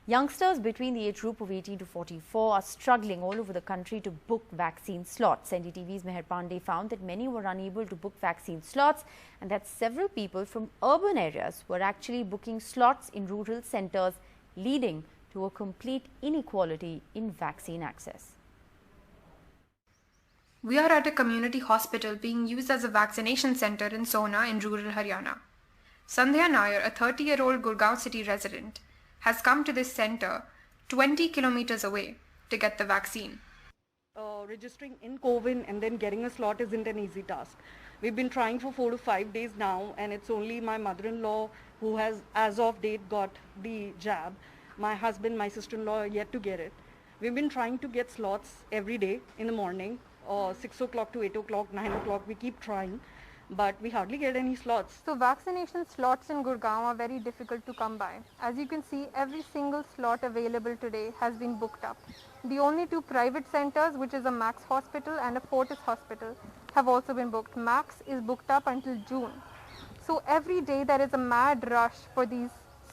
Youngsters between the age group of 18 to 44 are struggling all over the country to book vaccine slots. NDTV's Meher Pandey found that many were unable to book vaccine slots and that several people from urban areas were actually booking slots in rural centres, leading to a complete inequality in vaccine access. We are at a community hospital being used as a vaccination centre in Sona in rural Haryana. Sandhya Nair, a 30-year-old Gurgaon city resident, has come to this centre 20 kilometers away to get the vaccine. Registering in COVID and then getting a slot isn't an easy task. We've been trying for 4 to 5 days now, and it's only my mother-in-law who has, as of date, got the jab. My husband, my sister-in-law are yet to get it. We've been trying to get slots every day in the morning, 6 o'clock to 8 o'clock, 9 o'clock, we keep trying, but we hardly get any slots. So vaccination slots in Gurgaon are very difficult to come by. As you can see, every single slot available today has been booked up. The only 2 private centres, which is a Max Hospital and a Fortis Hospital, have also been booked. Max is booked up until June. So every day there is a mad rush for these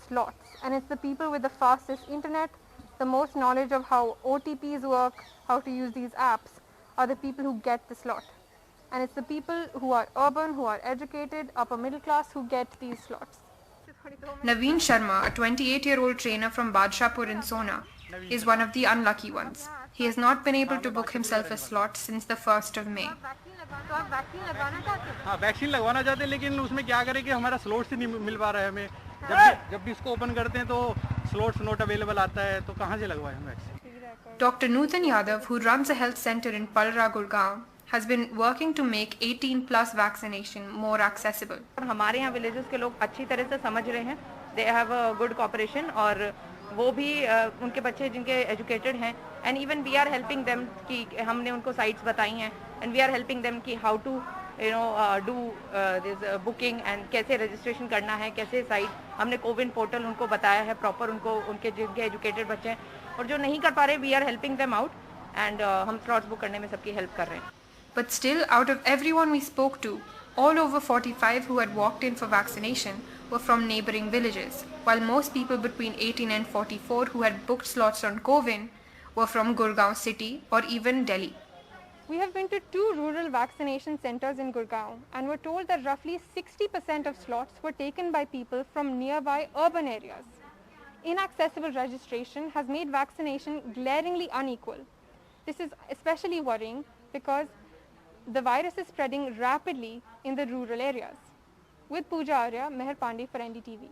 slots, and it's the people with the fastest internet, the most knowledge of how OTPs work, how to use these apps, are the people who get the slot. And it's the people who are urban, who are educated, upper middle class, who get these slots. Naveen Sharma, a 28-year-old trainer from Badshahpur in Sona, is one of the unlucky ones. He has not been able to book himself a slot since the 1st of May. हाँ, vaccine लगवाना चाहते हैं, लेकिन उसमें क्या करें कि हमारा स्लॉट्स ही नहीं मिल पा रहा है हमें. जब भी इसको ओपन करते हैं तो स्लॉट्स नॉट अवेलेबल आता है, तो कहाँ से लगवाएं हम vaccine. Dr. Nutan Yadav, who runs a health centre in Palra, Gurgaon, has been working to make 18 plus vaccination more accessible. हमारे यहाँ villages के लोग अच्छी तरह से समझ रहे हैं. They have a good cooperation, और वो भी उनके बच्चे जिनके educated हैं, and even we are helping them कि हमने उनको sites बताई हैं, and we are helping them कि how to do this booking and कैसे registration करना है, कैसे site. हमने कोविन portal उनको बताया है proper, उनको उनके जिनके educated बच्चे हैं और जो नहीं कर पा रहे, we are helping them out, and हम slots book करने में सबकी help कर रहे हैं. But still, out of everyone we spoke to, all over 45 who had walked in for vaccination were from neighbouring villages, while most people between 18 and 44 who had booked slots on Covin were from Gurgaon city or even Delhi. We have been to 2 rural vaccination centres in Gurgaon and were told that roughly 60% of slots were taken by people from nearby urban areas. Inaccessible registration has made vaccination glaringly unequal. This is especially worrying because the virus is spreading rapidly in the rural areas. With Pooja Arya, Meher Pandey for NDTV.